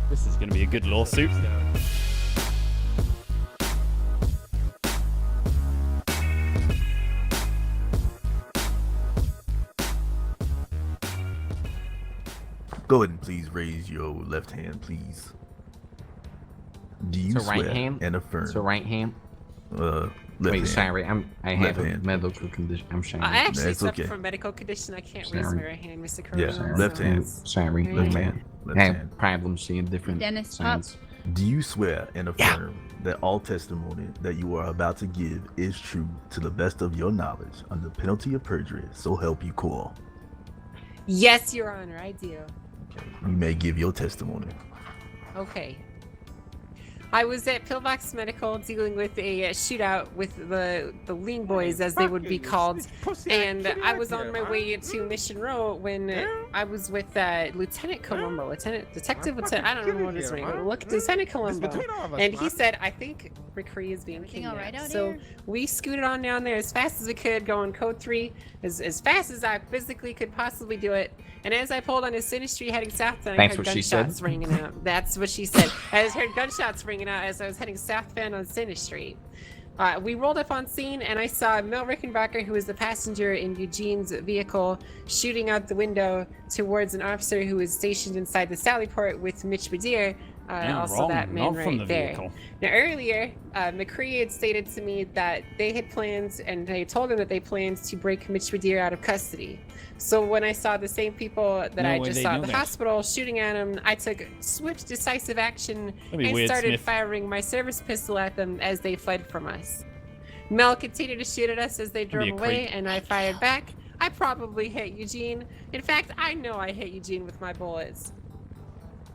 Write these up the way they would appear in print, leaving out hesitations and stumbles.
This is going to be a good lawsuit. Go ahead and please raise your left hand, please. Do you It's a right swear hand? and affirm? It's a right hand. Left Wait, hand. sorry, I have a hand. medical condition. I'm sorry. I actually That's suffer okay. from medical condition. I can't Sorry. raise my right hand, Mr. Yeah, Corona. left so hand. it's- Sorry, Right Left my hand. bad. Left I have hand. problems seeing different Dennis, up. signs. Do you swear and affirm that all testimony that you are about to give is true to the best of your knowledge under penalty of perjury, so help you cool? Yes, Your Honor, I do. Okay. You may give your testimony. Okay. I was at Pillbox Medical dealing with a shootout with the Lean Boys, as they would be called, and I was on my way to Mission Row when I was with Lieutenant Colombo, Detective Lieutenant, I don't know what his name is, Lieutenant Colombo, and he said, I think McCree is being Everything all right kidnapped. out So here? we scooted on down there as fast as we could, going code 3, as fast as I physically could possibly do it. And as I pulled on his city street heading south, I That's heard what she said? gunshots ringing out. That's what she said. I just heard gunshots ringing out as I was heading southbound on Center Street. We rolled up on scene, and I saw Mel Rickenbacker, who was the passenger in Eugene's vehicle, shooting out the window towards an officer who was stationed inside the Sally Port with Mitch Badir. Also that man not right from the there. vehicle. Now earlier, McCree had stated to me that they had plans, and I told him that they planned to break Mitch Badir out of custody. So when I saw the same people that No I way just they saw know at the that. hospital shooting at him, I took swift, decisive action That'd be and weird, started Smith. firing my service pistol at them as they fled from us. Mel continued to shoot at us as they be drove a away, creep. and I fired back. I probably hit Eugene. In fact, I know I hit Eugene with my bullets.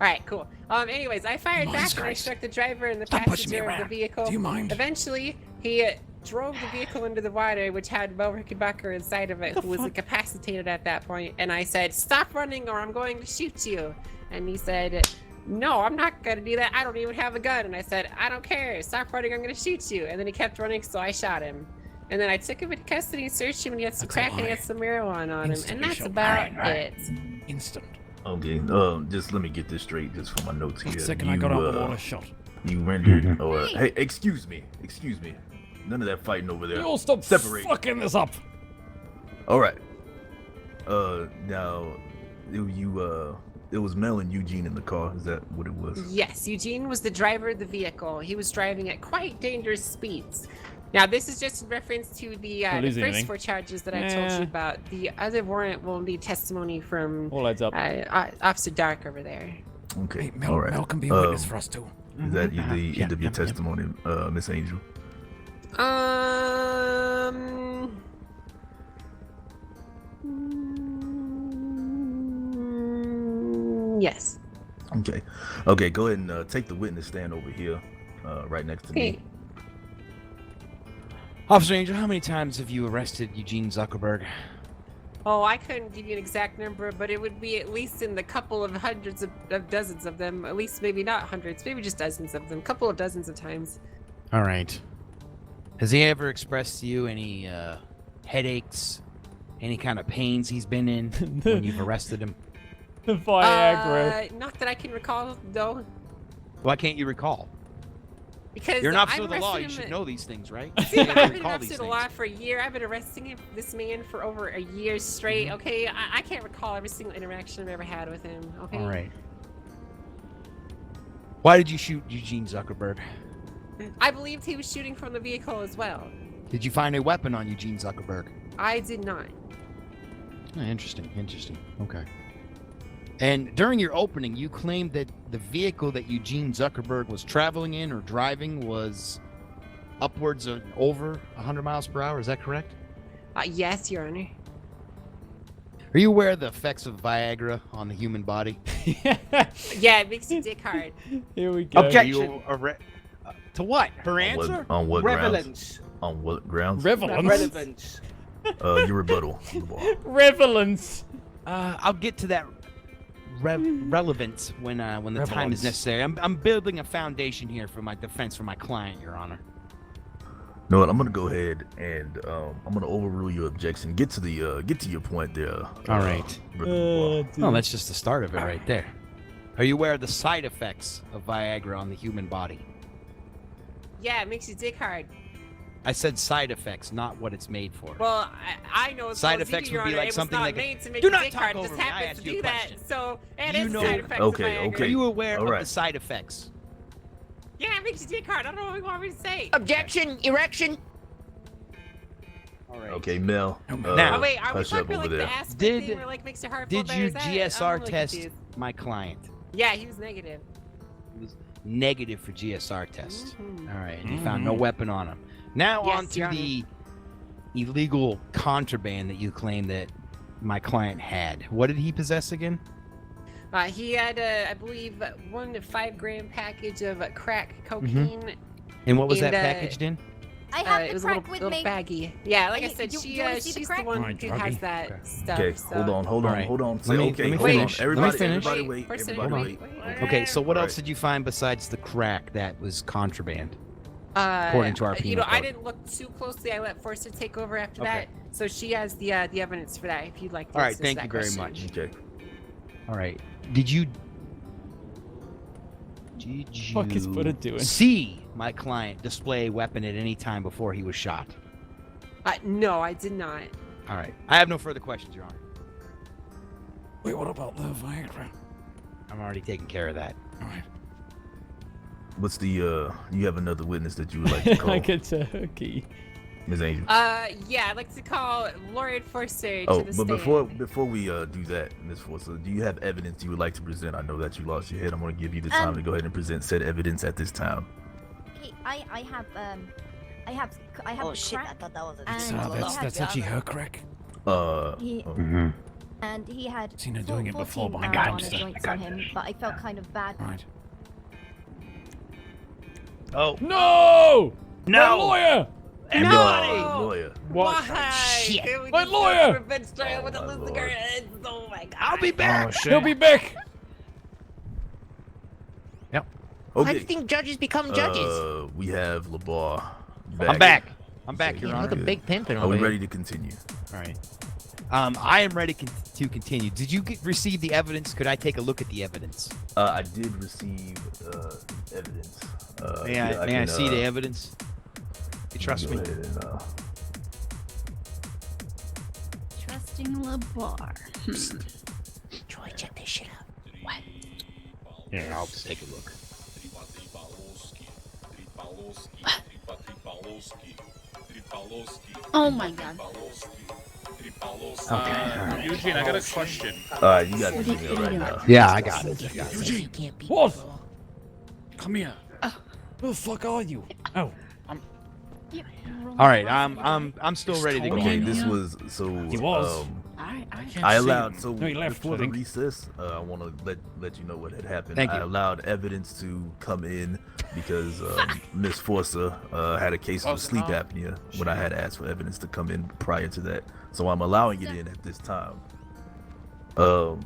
All right, cool. Anyways, I fired back and I struck the driver and the Stop pushing me passenger of the around. vehicle. Do you mind? Eventually, he drove the vehicle into the water, which had Mel Rickenbacker inside of it, who was incapacitated at that point. And I said, "Stop running, or I'm going to shoot you." And he said, "No, I'm not gonna do that. I don't even have a gun." And I said, "I don't care. Stop running. I'm gonna shoot you." And then he kept running, so I shot him. And then I took him into custody and searched him, and he had some That's a crack and he lie. had some marijuana on him. Instantly And that's shot. about Right. it. Instant. Okay, just let me get this straight, just for my notes here. The second I got out of the water, shot. You rendered, or hey, excuse me. None of that fighting over there. You all stop Separate. fucking this up. All right. Now, it was Mel and Eugene in the car. Is that what it was? Yes, Eugene was the driver of the vehicle. He was driving at quite dangerous speeds. Now, this is just in reference to the lose first anything. 4 charges that I told Nah. you about. The other warrant will need testimony from All heads up. Officer Dark over there. Okay. Hey, Mel, All right. Mel can be a witness for us too. Is that the Yeah, end of your yep, yep. testimony, Miss Angel? Yes. Okay. Okay. Go ahead and take the witness stand over here, right next to Okay. me. Officer Angel, how many times have you arrested Eugene Zuckerberg? Oh, I couldn't give you an exact number, but it would be at least in the couple of hundreds of dozens of them. At least maybe not hundreds, maybe just dozens of them. Couple of dozens of times. All right. Has he ever expressed to you any headaches, any kind of pains he's been in when you've arrested him? The Viagra. Not that I can recall, though. Why can't you recall? Because You're an officer I've of the law. arrested You him should know these things, right? See, You I've gotta been an recall officer these of the things. law for a year. I've been arresting this man for over a year straight. Mm-hmm. Okay, I can't recall every single interaction I've ever had with him. Okay. All right. Why did you shoot Eugene Zuckerberg? I believed he was shooting from the vehicle as well. Did you find a weapon on Eugene Zuckerberg? I did not. Oh, interesting. Okay. And during your opening, you claimed that the vehicle that Eugene Zuckerberg was traveling in or driving was upwards of over 100 miles per hour. Is that correct? Yes, Your Honor. Are you aware of the effects of Viagra on the human body? Yeah, it makes your dick hard. Here we go. Are you to what? Her answer? On what grounds? Relevance. On what grounds? Relevance. Relevance. Your rebuttal. Relevance. I'll get to that relevance when the time is Relevance. necessary. I'm building a foundation here for my defense for my client, Your Honor. You know what? I'm gonna go ahead and I'm gonna overrule your objection. Get to your point there. All right. Rebuttal. Oh, that's just the start of it right there. Are you aware of the side effects of Viagra on the human body? Yeah, it makes your dick hard. I said side effects, not what it's made for. Well, I know it's Side effects would be like something not like made to make Do your not dick talk hard. over Just me. I happens asked to you a do that. question. So, and You it's know- a side effect Okay, of Viagra. okay. Are you aware of Alright. the side effects? Yeah, it makes your dick hard. I don't know what you want me to say. Objection, erection. All right. Okay, Mel. Now- Oh wait, are we hush up talking over like the there. aspirin Did- thing where like makes your heart Did feel you better? Is that- GSR I'm really test confused. my client? Yeah, he was negative. He was negative for GSR test. Mhm. All right, and he found no weapon on him. Now Yes, on to Your Honor. the illegal contraband that you claim that my client had. What did he possess again? He had, I believe, 1 to 5 gram package of crack cocaine. And what was that And, packaged in? I have It the was a crack little, with little me. baggy. Yeah, like I You- said, you- she, you wanna see the she's crack? the one Alright, who has druggie. that Okay. stuff. Okay, so. hold on. Alright. Say, Let me okay, hold finish. on. Let me Everybody, finish. everybody wait. Person, Everybody wait. wait. Okay, so what All else right. did you find besides the crack that was contraband? According to our you know, penal I code. didn't look too closely. I let Forster take over after Okay. that, so she has the evidence for that. If you'd like to. All right, listen to thank that you very question. much. Okay. All right. Did you Fuck is Buddha doing? see my client display a weapon at any time before he was shot? No, I did not. All right. I have no further questions, Your Honor. Wait, what about the Viagra? I'm already taking care of that. All right. What's the you have another witness that you would like to call? Like a turkey. Ms. Angel. Yeah, I'd like to call Laureate Forster Oh, to the but stand. before we do that, Ms. Forza, do you have evidence you would like to present? I know that you lost your head. I'm going to give you the time to go ahead and present said evidence at this time. Okay, I have Oh the shit, I crack, thought that was a and So he that's had actually her crack. He Oh, and he had Seen her doing it before, 14 but I got him, marijuana sir. joints on him, but I felt kind of bad. Right. Oh, No! No! My lawyer! no, lawyer. What? Why? Shit. Can we My just lawyer! go to revenge trial with Oh, the my Lucifer Lord. heads? Oh my god. I'll be back. He'll be back! I Okay. think judges become judges. We have LeBar I'm back. I'm back, Okay. Your Yeah, Honor. look at big pimping Are over we here. ready to continue? All right. I am ready to continue. Did you receive the evidence? Could I take a look at the evidence? I did receive evidence. May I, yeah, I see the evidence? You trust go me? ahead and, Trusting LeBar. Troy, check this shit out. Yeah, I'll just take a look. Oh my god. Okay. Eugene, I got a question. all right, you got the email right now. Yeah, I got it. Eugene can't be. What? Come here. Who the fuck are you? Oh, All right, I'm still ready to go. Okay, Yeah. this was so. He was. I allowed so No, he left, before I the think. recess. I want to let you know what had happened. Thank I you. allowed evidence to come in because Miss Forza had a case of sleep apnea when I had asked for evidence to come in prior to that. So I'm allowing it in at this time. Hey,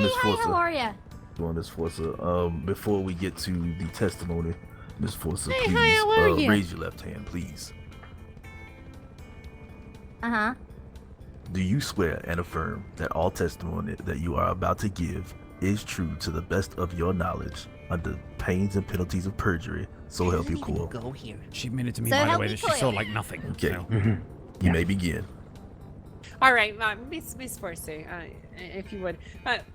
Miss hi, how Forza, are ya? doing Miss Forza. Before we get to the testimony, Miss Forza, Hey, please hi, how are ya? raise your left hand, please. Uh-huh. Do you swear and affirm that all testimony that you are about to give is true to the best of your knowledge under pains and penalties of perjury? So help you cool. Go here. she admitted to me, So by the help way, me that she clear. saw like nothing. Okay. So. You may begin. All right, Miss Forster, if you would.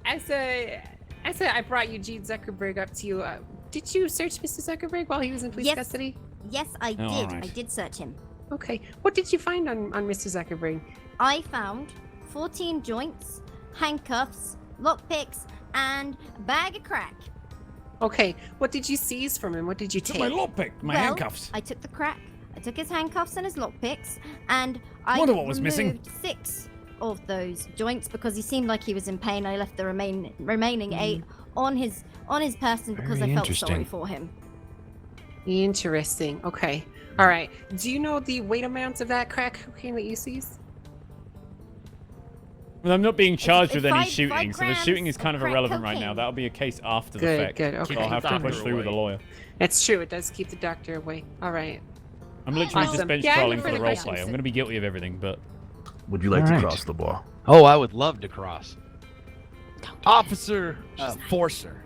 As I brought Eugene Zuckerberg up to you, did you search Mr. Zuckerberg while he was in police Yes. custody? Yes, I did. alright. I did search him. Okay. What did you find on Mr. Zuckerberg? I found 14 joints, handcuffs, lockpicks, and a bag of crack. Okay. What did you seize from him? What did you Took take? my lockpick, my Well, handcuffs. I took the crack, I took his handcuffs and his lockpicks, and I Wonder what was missing. removed 6 of those joints because he seemed like he was in pain. I left the remaining 8 on his person because Very I felt interesting. sorry for him. Interesting. Okay. All right. Do you know the weight amounts of that crack cocaine that you seized? Well, I'm not being charged with it's any 5 shooting, so the grams shooting is of kind of crack irrelevant right now. cocaine. That'll be a case after the Good, fact. good, okay. So I'll have to Keep the push through with a doctor lawyer. That's true. It does keep the doctor away. All right. I'm literally Awesome. just bench Yeah, I trolling have for the further role questions. play. I'm going to be guilty of everything, but Would you like All to right. cross the bar? Oh, I would love to cross. Officer Forcer,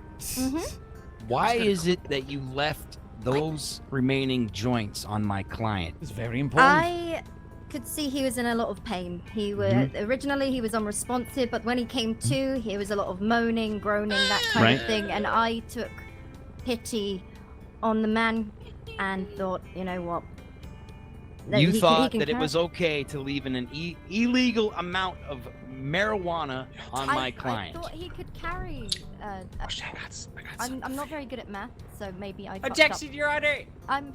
Why is it that you left those remaining joints on my client? It's very important. I could see he was in a lot of pain. He was originally he was unresponsive, but when he came to, he was a lot of moaning, groaning, that kind of thing. And I took pity on the man and thought, you know what? You thought that it was okay to leave an illegal amount of marijuana on my client. I thought he could carry. I'm not very good at math, so maybe I. Objection, Your Honor. I'm.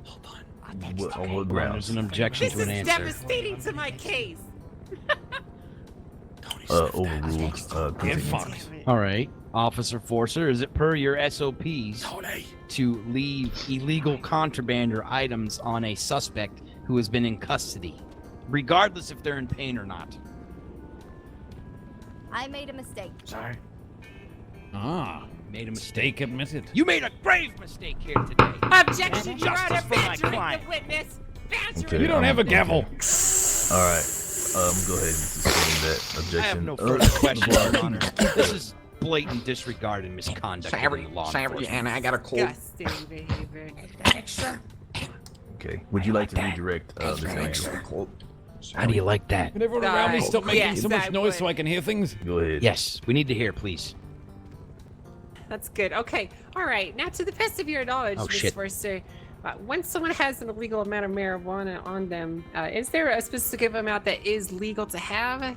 Hold on. On what grounds? There's an objection This to an is answer. devastating to my case. Overruled. Get Continue. fucked. All right, Officer Forcer, is it per your SOPs Tony. to leave illegal contraband or items on a suspect who has been in custody, regardless if they're in pain or not? I made a mistake. Sorry. Ah, Made a mistake. mistake admitted. You made a grave mistake here today. Objection, Your Justice Honor. for my Badgering client. the witness. Badgering Okay, You don't have a gavel. All right. Go ahead and suspend that objection. I have no further questions, Your Honor. This is blatant disregard and misconduct of the law enforcement. and I got a cold. disgusting behavior. Okay. Would you like to redirect this answer? How do you like that? Can everyone around me stop making Yes, so much I noise would. so I can hear things? Go ahead. Yes, we need to hear, please. That's good. Okay. All right. Now, to the best of your knowledge, Oh, Ms. shit. Forster, when someone has an illegal amount of marijuana on them, is there a specific amount that is legal to have?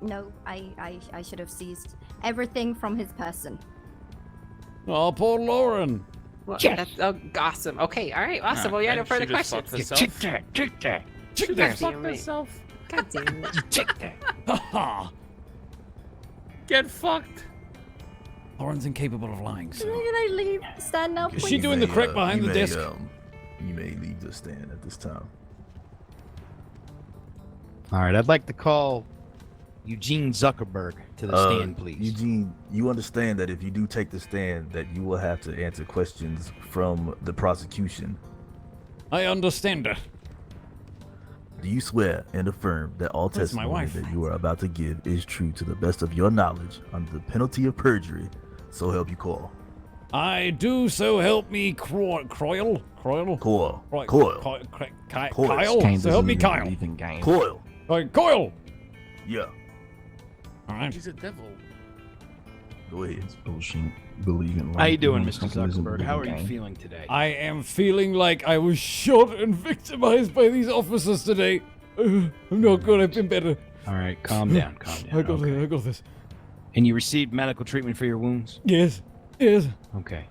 No, I should have seized everything from his person. Oh, poor Lauren. Well, Yes. that's awesome. Okay. All right. Awesome. Well, you had no further questions. Take that. Chick God that damn fucked it. herself. God damn it. Take that. Ha ha. Get fucked. Lauren's incapable of lying, Can so. I leave? Stand now, Is please. she doing the correct behind you the may, desk? You may leave the stand at this time. All right, I'd like to call Eugene Zuckerberg to the stand, please. Eugene, you understand that if you do take the stand, that you will have to answer questions from the prosecution. I understand her. Do you swear and affirm that all That's my testimony wife. that you are about to give is true to the best of your knowledge under the penalty of perjury? So help you Coil. I do, so help me, Croyle? Coil. Right, Coil. Coil. Kyle? So help me, Kyle. Coil. Coyle! Yeah. Alright. He's a devil. Go ahead. How you doing, Mr. Zuckerberg? How are you feeling today? I am feeling like I was shot and victimized by these officers today. I'm not good, I've been better. All right, calm down, calm down. I got Okay. this, I got this. And you received medical treatment for your wounds? Yes, yes. Okay.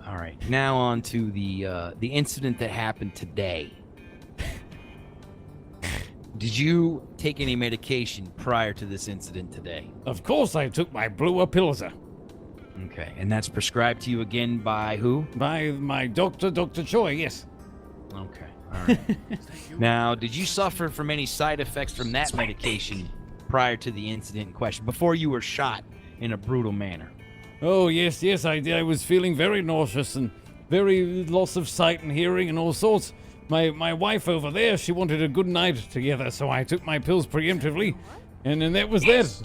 All right. Now on to the incident that happened today. Did you take any medication prior to this incident today? Of course I took my blue Apilza. Okay. And that's prescribed to you again by who? By my doctor, Dr. Choi, yes. Okay. All right. Now, did you suffer from any side effects from that medication prior to the incident in question, before you were shot in a brutal manner? Oh, yes, yes, I did. I was feeling very nauseous and very loss of sight and hearing and all sorts. My wife over there, she wanted a good night together, so I took my pills preemptively, and then that was that.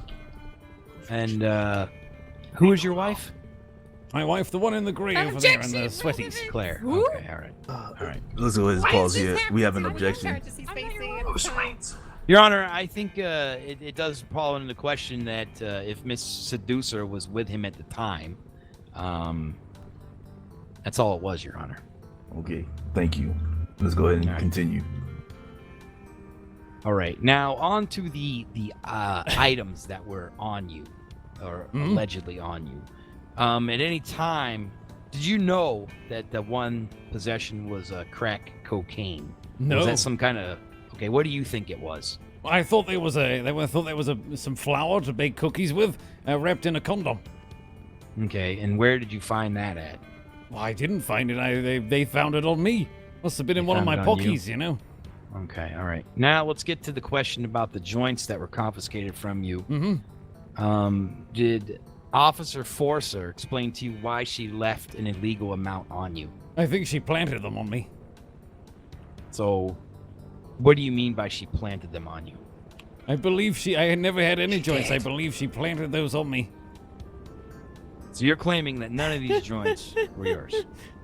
And who is your wife? My wife, the one in the gray over there in the sweaties. Claire. Who? Okay, all right. All right. Let's go ahead and Why pause is here. this We have an happening? objection. Charges he's facing at the time. Your Honor, I think it does call into question that if Miss Seducer was with him at the time. That's all it was, Your Honor. Okay. Thank you. Let's go ahead and All right. continue. All right. Now on to the items that were on you, or allegedly on you. At any time, did you know that the one possession was crack cocaine? No. Was that some kind of? Okay. What do you think it was? I thought there was some flour to bake cookies with, wrapped in a condom. Okay. And where did you find that at? Well, I didn't find it. They found it on me. Must have been in They one of found my it on you? pockies, you know. Okay. All right. Now let's get to the question about the joints that were confiscated from you. Mm-hmm. Did Officer Forcer explain to you why she left an illegal amount on you? I think she planted them on me. So, what do you mean by she planted them on you? I believe I had never had any joints. I believe she planted those on me. So you're claiming that none of these joints were yours?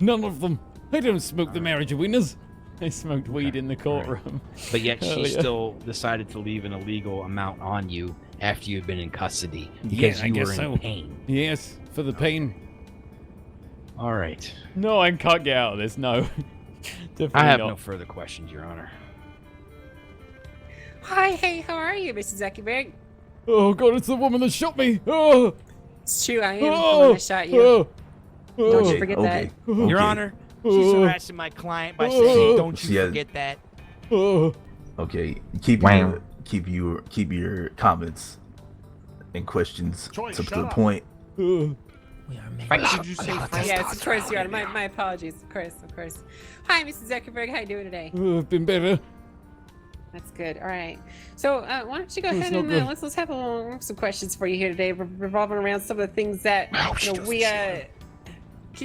None of them. I don't smoke the marijuanas. I smoked weed in the courtroom. But yet Hell she yeah. still decided to leave an illegal amount on you after you'd been in custody Yeah, because I you guess were in so. pain. Yes, for the pain. All right. No, I can't get out of this. No. Definitely I have not. no further questions, Your Honor. Hi, hey, how are you, Mrs. Zuckerberg? Oh god, it's the woman that shot me. Oh, It's true, I am the oh, one that shot you. oh, Don't you oh, forget that. Your Honor, she's harassing my client by saying, "Don't you She has- forget that." oh. Okay, keep your comments and questions to the point. Oh. We are making. Frank, did you say Frank? Yes, of course, Your Honor. My apologies. Of course. Hi, Mrs. Zuckerberg. How you doing today? Oh, I've been better. That's good. All right. So why don't you go It's ahead not and good. let's have some questions for you here today, revolving around some of the things that we Can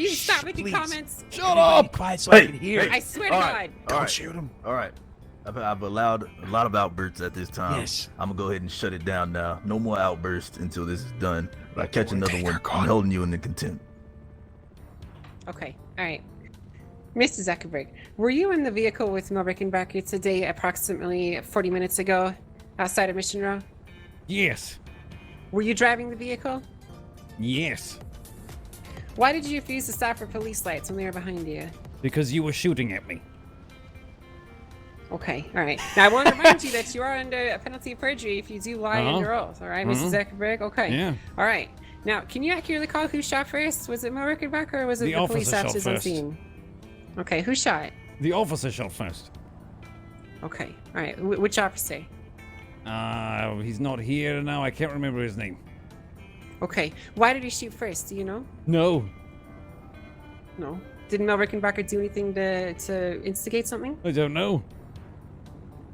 you stop making Please. comments? Shut up! Quiet so I Hey, can hear. I swear to All God. right, Don't all right, shoot him. all right. I've allowed a lot of outbursts at this time. Yes. I'm gonna go ahead and shut it down now. No more outbursts until this is done. If I catch another Take one, her, I'm God. holding you in the contempt. Okay. All right. Mr. Zuckerberg, were you in the vehicle with Mel Rickenbacker today approximately 40 minutes ago outside of Mission Row? Yes. Were you driving the vehicle? Yes. Why did you refuse to stop for police lights when they were behind you? Because you were shooting at me. Okay, all right. Now I want to remind you that you are under a penalty of perjury if you do lie Uh-huh. under oath. All right, Mrs. Zuckerberg. Okay. Yeah. All right. Now, can you accurately call who shot first? Was it Mel Rickenbacker or was it The the police officer shot officers on first. scene? Okay, who shot? The officer shot first. Okay, all right. Which officer? He's not here now. I can't remember his name. Okay. Why did he shoot first? Do you know? No, No. Did Mel Rickenbacker do anything to instigate something? I don't know.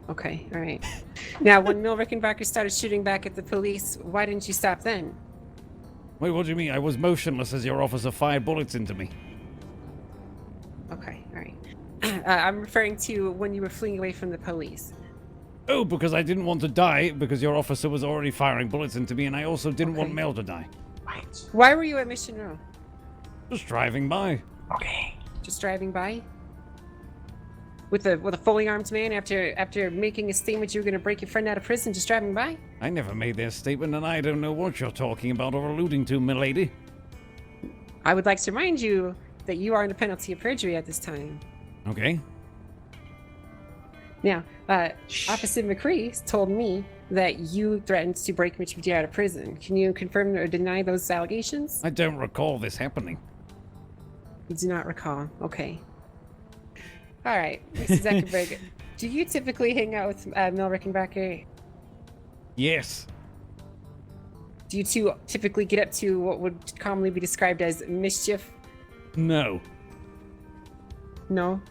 Okay, all right. Now, when Mel Rickenbacker started shooting back at the police, why didn't you stop then? Wait, what do you mean? I was motionless as your officer fired bullets into me. Okay, all right. I'm referring to when you were fleeing away from the police. Oh, because I didn't want to die because your officer was already firing bullets into me, and I also didn't want Okay. Mel to die. Why were you at Mission Row? Just driving by. Just driving by? With a fully armed man after making a statement you were gonna break your friend out of prison, just driving by? I never made that statement, and I don't know what you're talking about or alluding to, milady. I would like to remind you that you are under penalty of perjury at this time. Okay. Now, Officer McCree told me that you threatened to break Mitch McGee out of prison. Can you confirm or deny those allegations? I don't recall this happening. You do not recall. Okay. All right, Mrs. Zuckerberg, do you typically hang out with Mel Rickenbacker? Yes. Do you two typically get up to what would commonly be described as mischief? No. No?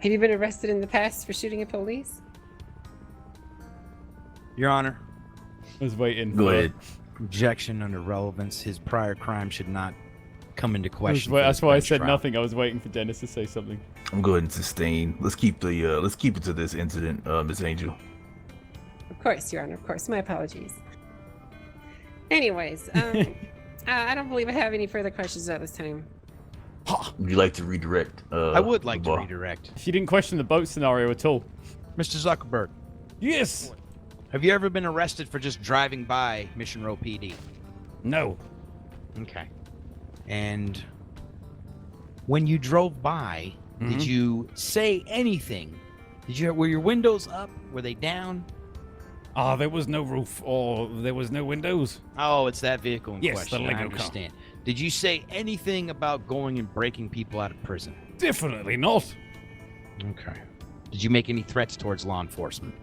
Have you been arrested in the past for shooting at police? Your Honor, I was waiting. Go for ahead. objection under relevance. His prior crime should not come into question. That's why I said nothing. I was waiting for Dennis to say something. I'm going to sustain. Let's keep it to this incident, Miss Angel. Of course, Your Honor, of course. My apologies. Anyways, I don't believe I have any further questions at this time. Would you like to redirect? I would like the to ball? redirect. She didn't question the boat scenario at all. Mr. Zuckerberg, Yes. have you ever been arrested for just driving by Mission Row PD? No. Okay. And when you drove by, did Mhm. you say anything? Were your windows up? Were they down? There was no roof or there was no windows. Oh, it's that vehicle in Yes, question. the Lego I car. understand. Did you say anything about going and breaking people out of prison? Definitely not. Okay. Did you make any threats towards law enforcement?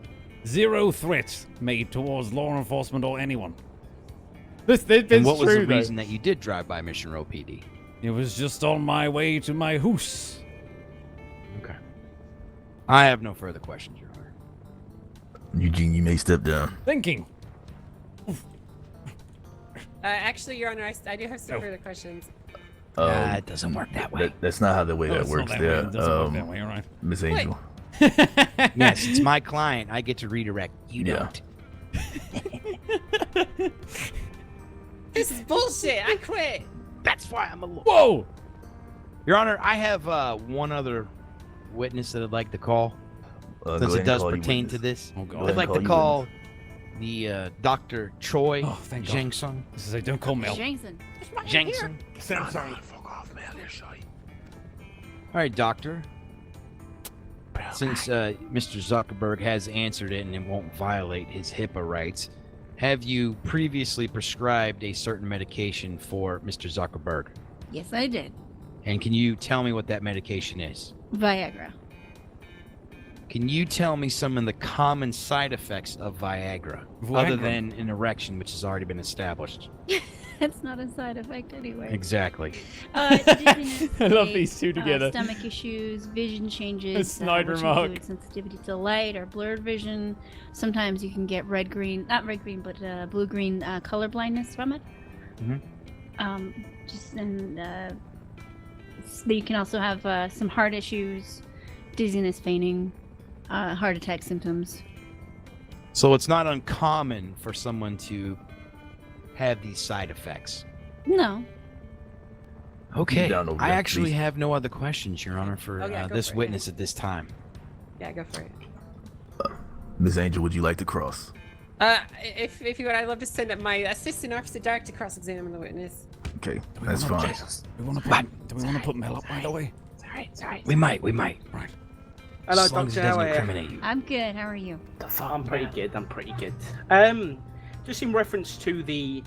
Zero threats made towards law enforcement or anyone. This is And what was true, the though. reason that you did drive by Mission Row PD? It was just on my way to my house. Okay. I have no further questions, Your Honor. Eugene, you may step down. Thinking. Actually, Your Honor, I do have some Oh. further questions. It doesn't work that way. That's not how the way Oh, that it's not works that way. there, It doesn't work that way, all right. Miss Angel. Yes, it's my client. I get to redirect. You Yeah. don't. This is bullshit. I quit. That's why I'm a little... Whoa! Your Honor, I have one other witness that I'd like to call, Go since ahead it and does call you pertain to witness. this. Oh, Go God. ahead I'd like and to you call witness. the Dr. Troy Oh, thank God. Jangsung. This is don't call Mel. Jason. Jangsung. Fuck off, man. All right, Doctor. Since Mr. Zuckerberg has answered it and it won't violate his HIPAA rights, have you previously prescribed a certain medication for Mr. Zuckerberg? Yes, I did. And can you tell me what that medication is? Viagra. Can you tell me some of the common side effects of Viagra, other Viagra. than an erection, which has already been established? That's not a side effect anyway. Exactly. Dizziness, I love headache, these two together. Stomach issues, vision changes. A snide which remark. include sensitivity to light or blurred vision. Sometimes you can get not red green, but blue green color blindness from it. Mhm. But you can also have some heart issues, dizziness, fainting, heart attack symptoms. So it's not uncommon for someone to have these side effects. No. Okay. down over I there, actually please. have no other questions, Your Honor, for Oh, yeah, go this for it. witness at this time. Yeah, go for it. Miss Angel, would you like to cross? If you would, I'd love to send up my assistant officer Dark to cross-examine the witness. Okay, that's fine. Do we want to put Mel up, by the way? Sorry. We might. Right. Hello, as long as it Doctor. How doesn't are you? incriminate you. I'm good. How are you? I'm pretty good. Just in reference to the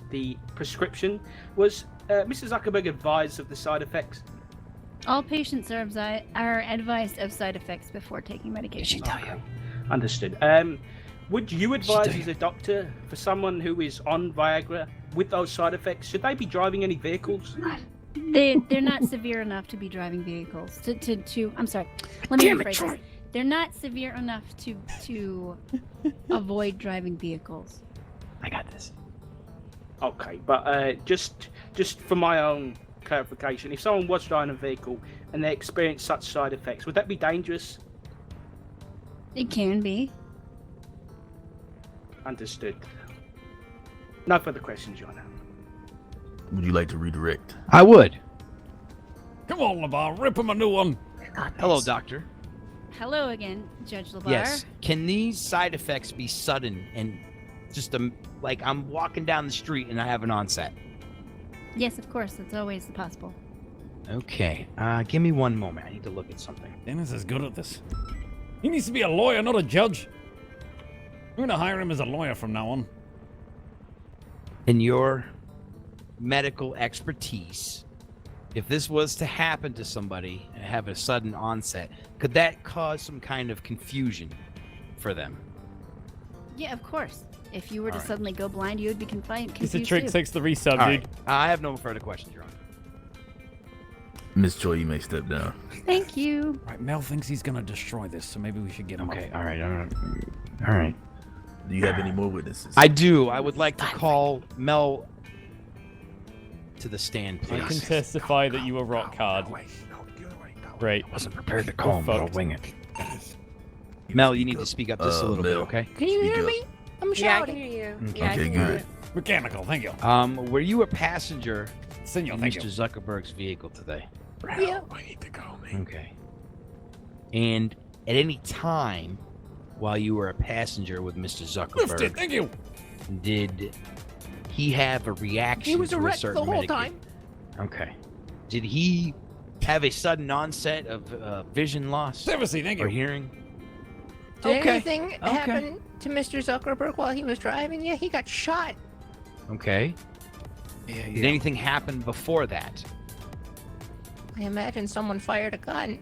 prescription, was Mr. Zuckerberg advised of the side effects? All patients are advised of side effects before taking medication. Understood. Would you advise as a doctor for someone who is on Viagra with those side effects, should they be driving any vehicles? They're not severe enough to be driving vehicles. I'm sorry. Let me rephrase this. They're not severe enough to avoid driving vehicles. I got this. Okay, but just for my own clarification, if someone was driving a vehicle and they experienced such side effects, would that be dangerous? It can be. Understood. No further questions, Your Honor. Would you like to redirect? I would. Come on, Labar, rip him a new one. Hello, Doctor. Hello again, Judge LeBar. Yes. Can these side effects be sudden and just like I'm walking down the street and I have an onset? Yes, of course. That's always possible. Okay. Give me one moment. I need to look at something. Dennis is good at this. He needs to be a lawyer, not a judge. I'm gonna hire him as a lawyer from now on. In your medical expertise, if this was to happen to somebody and have a sudden onset, could that cause some kind of confusion for them? Yeah, of course. If you were to Alright. suddenly go blind, you would be confused. It's a trick, too. 6-3 sub, All dude. right. I have no further questions, Your Honor. Miss Choi, you may step down. Thank you. Right, Mel thinks he's gonna destroy this, so maybe we should get him Okay. up. All right. All right. Do you have any more witnesses? I do. I would like to call Mel to the stand, I can please. testify that you were rock hard. Great. Wasn't prepared to call him, but I'll fucked. wing it. Mel, you need to speak up just a little bit, Mel. okay? Can you Speak hear up. me? I'm Yeah, I shouting. can hear you. Okay. Yeah, I Okay, can hear good. you. Mechanical, thank you. Were you a passenger Senor, in thank Mr. you. Zuckerberg's vehicle today? Yeah. I need to go, man. Okay. And at any time while you were a passenger with Mr. Lifted, Zuckerberg, thank you. did he have a reaction He was to a erect the certain whole medication? time. Okay. Did he have a sudden onset of vision loss Privacy, thank or you. hearing? Did Okay. anything Okay. happen to Mr. Zuckerberg while he was driving? Yeah, he got shot. Okay. Yeah, Did anything happen before that? I imagine someone fired a gun.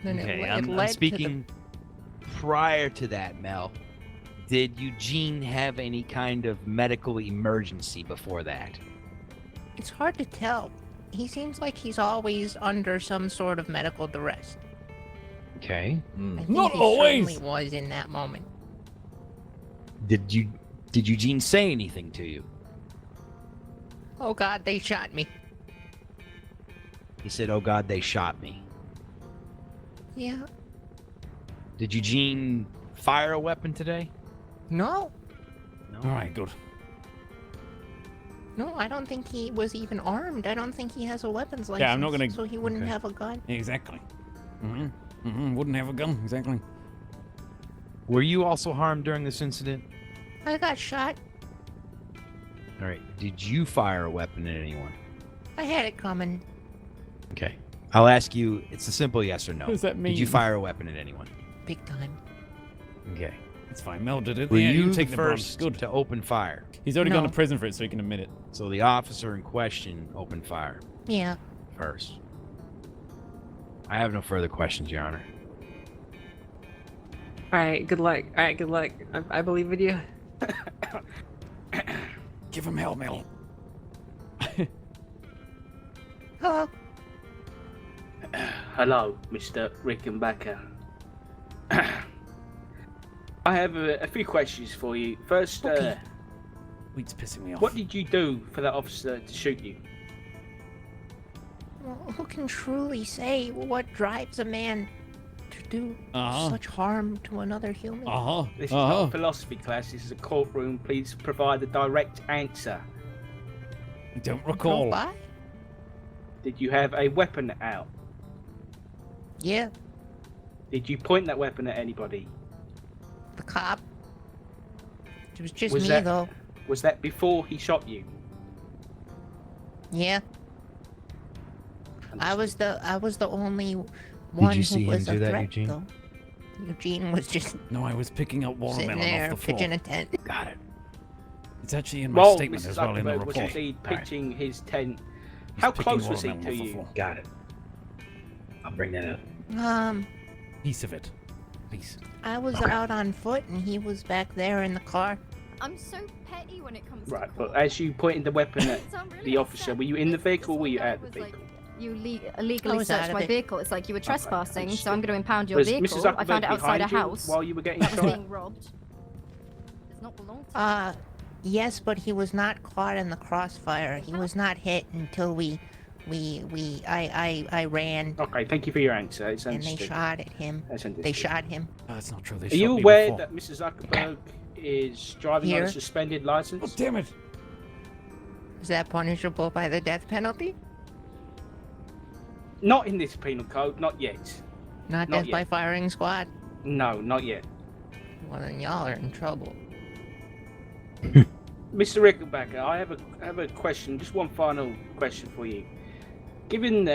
And Okay, it I'm led speaking prior to that, Mel. Did Eugene have any kind of medical emergency before that? It's hard to tell. He seems like he's always under some sort of medical duress. Okay. Mm. I think Not he always. certainly was in that moment. Did Eugene say anything to you? Oh God, they shot me. He said, "Oh God, they shot me." Yeah. Did Eugene fire a weapon today? No. No. All right, good. No, I don't think he was even armed. I don't think he has a weapons license. Yeah, I'm not gonna- So he wouldn't okay. have a gun. Exactly. Wouldn't have a gun. Exactly. Were you also harmed during this incident? I got shot. All right. Did you fire a weapon at anyone? I had it coming. Okay. I'll ask you. It's a simple yes or no. What does that mean? Did you fire a weapon at anyone? Big time. Okay. It's fine. Mel did it. Were Yeah, you take the the brunt. first Good. to open fire? He's already gone No. to prison for it, so he can admit it. So the officer in question opened fire Yeah. first. I have no further questions, Your Honor. All right, good luck. All right, good luck. I believe in you. Give him hell, Mel. Hello. Hello, Mr. Rickenbacker. I have a few questions for you. First, Okay. Wheat's pissing me off. what did you do for that officer to shoot you? Well, who can truly say what drives a man to do Uh-huh. such harm to another human? This is not a philosophy class. This is a courtroom. Please provide a direct answer. I don't Go recall. by? Did you have a weapon out? Yeah, Did you point that weapon at anybody? the cop. It was just Was me, that- though. Was that before he shot you? Yeah. I was the only one you see who him was do a that, threat, Eugene? though. Eugene was just No, I was picking up sitting watermelon there, off the floor. pitching a tent. Got it. It's actually in my Well, statement Mrs. as well in the Zuckerberg was report. indeed Right. pitching his tent. He's How picking close was he watermelon to off the you? floor. Got it. I'll bring that up. Piece of it. Piece. I was Okay. out on foot, and he was back there in the car. I'm so petty when it comes Right, to but court. as you pointed the weapon at So I'm really the officer, upset were you in the because vehicle or were you this one out guy the was like, vehicle? You I illegally was out searched of my it. vehicle. It's like you were trespassing, so I'm going to impound your Was vehicle. Mrs. I found Zuckerberg it outside a behind you house while you were getting that was shot? being robbed. Does not belong to Yes, but he was not caught in the crossfire. He was not hit until I ran, Okay, thank you for your answer. It's and they understood. shot at him. That's They understood. shot him. Oh, that's not true. They Are shot you me aware before. that Mrs. Zuckerberg is driving on Here? a suspended Oh, license? damn it. Is that punishable by the death penalty? Not in this penal code, not yet. Not Not death by yet. firing squad? No, not yet. Well, then y'all are in trouble. Mr. Rickenbacker, I have a question, just one final question for you. Given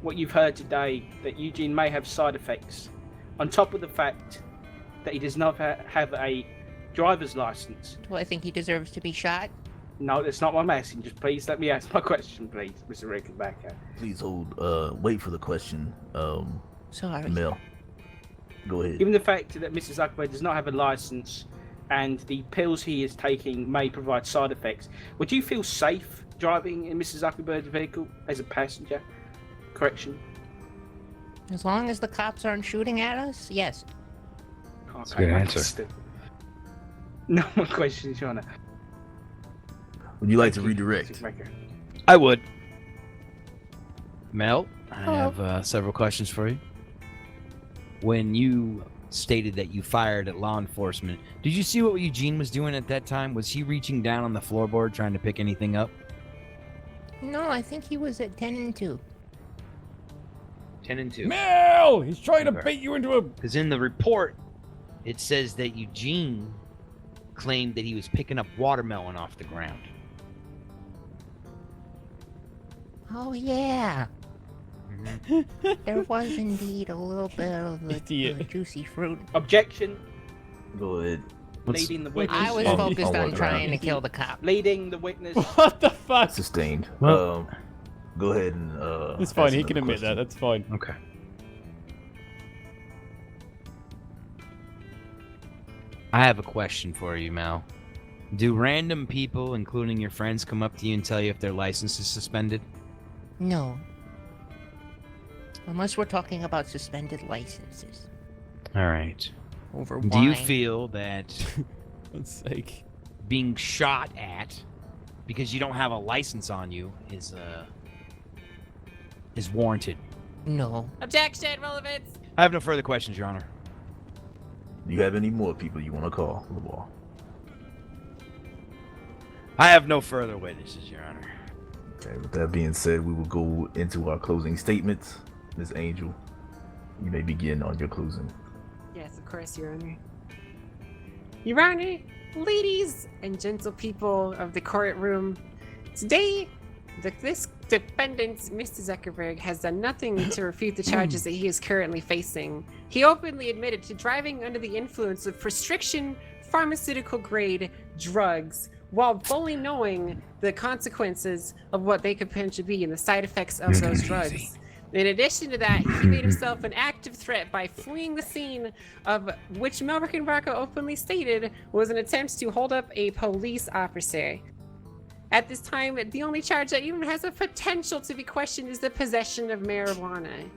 what you've heard today, that Eugene may have side effects, on top of the fact that he does not have a driver's license. Do I think he deserves to be shot? No, that's not what I'm asking. Just please let me ask my question, please, Mr. Rickenbacker. Please hold. Wait for the question. Sorry. Mel. Go ahead. Given the fact that Mr. Zuckerberg does not have a license and the pills he is taking may provide side effects, would you feel safe driving in Mr. Zuckerberg's vehicle as a passenger? Correction. As long as the cops aren't shooting at us, yes. That's a good answer. understood. No more questions, Your Honor. Would you like to Thank you, redirect? Mr. Rickenbacker. I would. Mel, I Hello. have several questions for you. When you stated that you fired at law enforcement, did you see what Eugene was doing at that time? Was he reaching down on the floorboard trying to pick anything up? No, I think he was at 10 and 2. 10 and 2. Mel! He's trying to Okay. bait you into a... Because in the report, it says that Eugene claimed that he was picking up watermelon off the ground. Oh, yeah. Mm-hmm. There was indeed a little bit of the Idiot. juicy fruit. Objection. Go ahead. Leading the witness. I was I'll- focused I'll on work trying around to kill the cop. Leading the witness. What the fuck? Sustained. Well- Go ahead and. It's fine. ask He can another admit that. question. That's fine. Okay. I have a question for you, Mel. Do random people, including your friends, come up to you and tell you if their license is suspended? No. Unless we're talking about suspended licenses. All right. Over Do you wine. feel that For God's sake. being shot at because you don't have a license on you is warranted? No. Objection, relevance. I have no further questions, Your Honor. Do you have any more people you want to call, LeBar? I have no further witnesses, Your Honor. Okay, with that being said, we will go into our closing statements. Ms. Angel, you may begin on your closing. Yes, of course, Your Honor. Your Honor, ladies and gentle people of the courtroom, today, this defendant, Mr. Zuckerberg, has done nothing to refute the charges that he is currently facing. He openly admitted to driving under the influence of prescription pharmaceutical-grade drugs while fully knowing the consequences of what they could potentially be and the side effects of those drugs. In addition to that, he made himself an active threat by fleeing the scene of which Melrick Barker openly stated was an attempt to hold up a police officer. At this time, the only charge that even has a potential to be questioned is the possession of marijuana.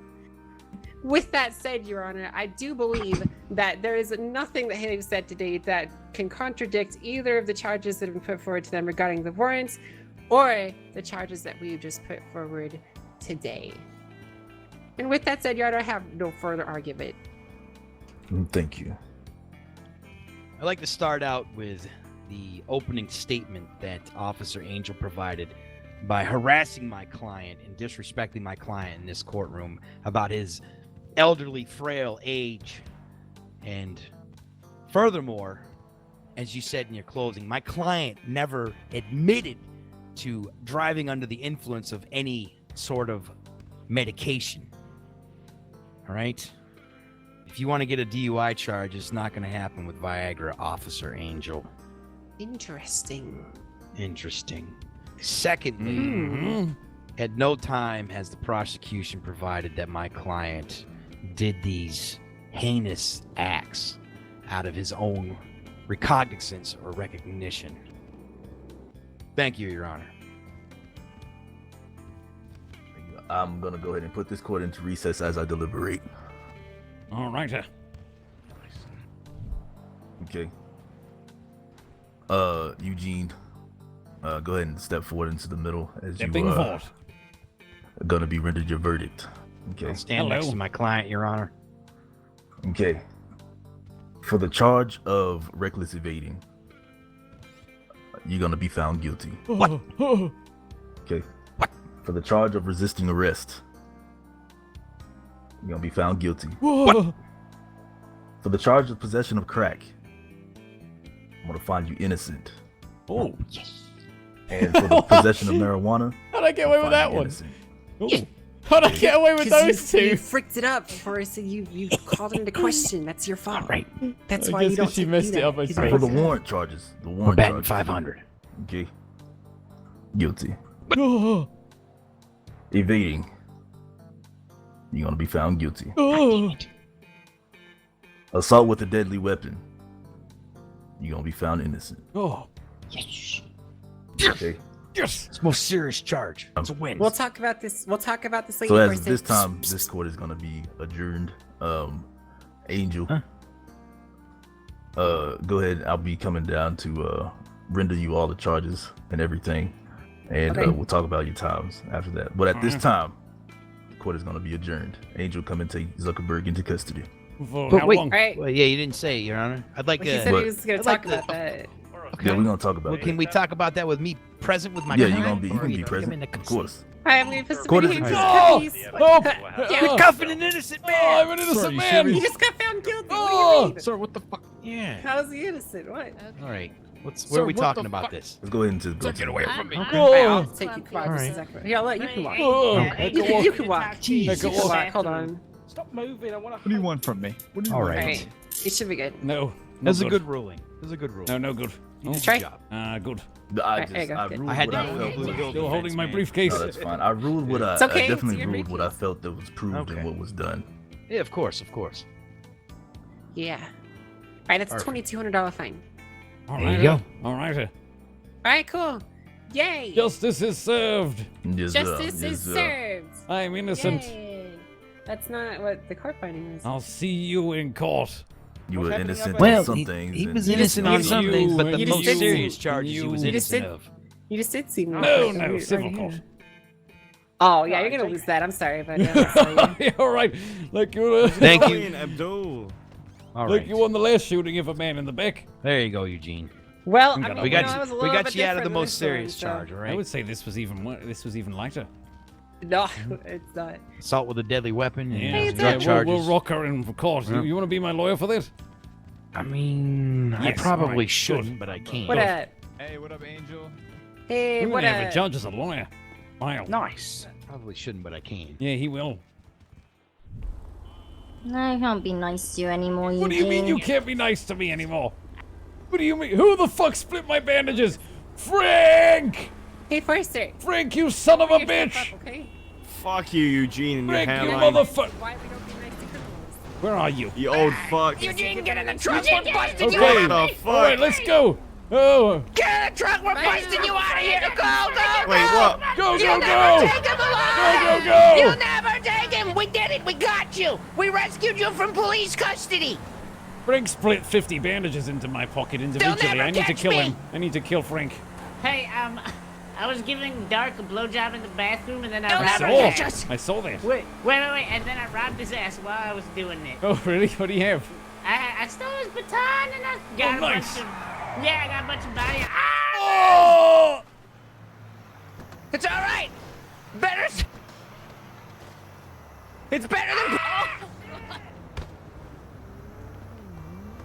With that said, Your Honor, I do believe that there is nothing that they've said today that can contradict either of the charges that have been put forward to them regarding the warrants or the charges that we've just put forward today. And with that said, Your Honor, I have no further argument. Thank you. I'd like to start out with the opening statement that Officer Angel provided by harassing my client and disrespecting my client in this courtroom about his elderly, frail age. And furthermore, as you said in your closing, my client never admitted to driving under the influence of any sort of medication. All right? If you want to get a DUI charge, it's not going to happen with Viagra, Officer Angel. Interesting. Secondly, at no time has the prosecution provided that my client did these heinous acts out of his own recognizance or recognition. Thank you, Your Honor. I'm gonna go ahead and put this court into recess as I deliberate. All right. Okay. Eugene, go ahead and step forward into the middle as Stepping you forward. are gonna be rendered your verdict. Okay. I'll stand next to my client, Your Honor. Okay. For the charge of reckless evading, you're gonna be found guilty. What? Okay. What? For the charge of resisting arrest, you're gonna be found guilty. What? For the charge of possession of crack, I'm gonna find you innocent. Oh, Yes. And for the possession of marijuana, how'd I get I'm away with gonna that find you one? innocent. Ooh. How'd I get away with those you two? freaked it up for us, and you called it into question. That's your fault. Right. That's I why you guess don't. 'cause she do messed it that. up, I You suppose. For don't the do that. warrant charges, We're batting 500. Okay. Guilty. Oh, Evading, you're gonna be found guilty. oh. Assault with a deadly weapon, you're gonna be found innocent. Oh, Yes. Okay. yes. It's the most serious charge. It's a win. We'll talk about this. We'll talk about this later. So as first. this time, this court is gonna be adjourned. Angel, Huh? go ahead. I'll be coming down to render you all the charges and everything, and Okay. we'll talk about your times after that. But at this time, the court is gonna be adjourned. Angel, come and take Zuckerberg into custody. For But how wait, long? All right. Well, yeah, you didn't say it, Your Honor. I'd like He to. said But- he was going I'd to like talk to- about that. Yeah, we're gonna talk about Well, it. can we talk about that with me present with my Yeah, client? you're gonna be. You Or can be take him present, into of custody? course. All right, I'm going to put some Court is hands adjourned. on his face. Oh, You're cuffing an innocent man. I'm an innocent man. He just got found guilty. What do Oh. you mean? Sir, what the fuck? Yeah. How is he innocent? What? All right. Where Sir, are we what talking the about fuck? this? Let's go ahead and just go. Get away from me. All right, I'll Oh, take you. Come on, All Mr. right. Zuckerberg. Here, I'll let you can walk. oh. Okay. I You can can, walk. you can walk. Jeez. You can walk. walk. Hold on. Stop moving. I want to. What do you want from me? What do you All want? right. All right. It should be good. No. That's a good ruling. That's a good ruling. No, no good. No. Try. Good job. Good. I There you go, good. ruled I had what to I move felt. the Still holding my briefcase. No, that's fine. I ruled what I. It's okay, I it's definitely your ruled what I briefcase. felt that was proved Okay. and what was done. Yeah, of course, of course. Yeah. All right, that's a Perfect. $2,200 fine. All There you right. go. All right. All right, cool. Yay. Justice is served. Yes, Justice yes, is served. I'm innocent. Yay. That's not what the court finding was. I'll see you in court. You What's were happening innocent up Well, on some he, things. he and- was You innocent just- on some you- things, but the you most just- serious charges he you- was you just innocent did- of. You just did see me. No, Right no, here, civil right court. here. Oh, yeah, No, you're going to take- lose that. I'm sorry, but yeah, All right. Like you, Thank you. Abdul. All like right. you won the last shooting of a man in the back. There you go, Eugene. Well, We I got mean, We you know, got I was a you. We little got bit you out of the different most this serious time, charge, all I right? would say this was even lighter. No, it's not. Assault with a deadly weapon. And Yeah, it's drug a- charges. we'll rock her in court. Yeah. You want to be my lawyer for that? I mean, I Yes, probably alright, shouldn't, good. but I can. What up? Hey, what up, Angel? Hey, We're what gonna have a up? judge as a lawyer. Wow. Nice. Probably shouldn't, but I can. Yeah, he will. I can't be nice to you anymore, What do you mean you can't be nice to me anymore? What do you mean? Who the fuck split my bandages? Frank! Hey, Forster. Frank, you son of a Pick yourself bitch! up, okay? Fuck you, Eugene, and your Frank, you hairline. motherfucker! Why we don't be nice to criminals? Where are you? You old fuck. Eugene, get in the truck. We're busting Okay. you What out. the fuck? All right, let's go. Oh, Get in the truck. We're busting you out of here. Go, go, Wait, go. what? go, You'll go, never go! take him alive. Go, go, go! You'll never take him. We did it. We got you. We rescued you from police custody. Frank split 50 bandages into my pocket individually. never I need to catch kill me. him. I need to kill Frank. Hey, I was giving Dark a blowjob in the bathroom, and then I Don't robbed ever his catch ass. us. I saw that. Wait, and then I robbed his ass while I was doing it. Oh, really? What do you have? I stole his baton, and I got Oh, a nice. bunch of... Yeah, I got a bunch of body... Oh! It's all right. Better. It's better than.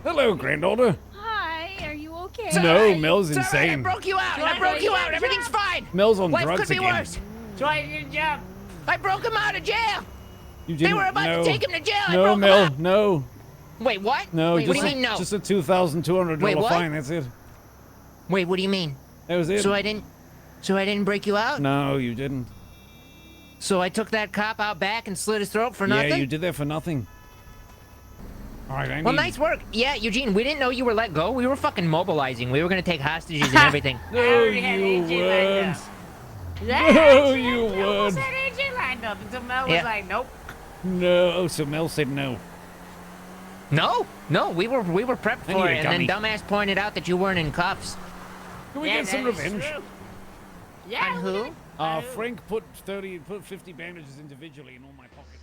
Hello, granddaughter. Hi, are you okay? No, Mel's It's all right. I insane. broke you out. I broke you out. Everything's fine. Mel's on Life drugs could be again. worse. Try your job. I broke him out of jail. You They didn't were about no. to take him to jail. I No, broke him Mel, out. no. Wait, what? No, Wait, what just do you mean no? just a $2,200 Wait, what? fine. That's it. Wait, what do you mean? That was it. So I didn't break you out? No, you didn't. So I took that cop out back and slit his throat for nothing? Yeah, you did that for nothing. All right, I Well, need... nice work. Yeah, Eugene, we didn't know you were let go. We were fucking mobilizing. We were gonna take hostages and everything. No, I already had you AJ lined weren't. up. Yeah, No, I you almost weren't. had AJ lined up until Mel was Yeah. like, nope. No, oh, so Mel said no. No, we were prepped I for need it, a and then dummy. dumbass pointed out that you weren't in cuffs. Can we Yeah, get some that is revenge? true. Yeah, On we who? did. Frank put 50 bandages individually in all my pockets.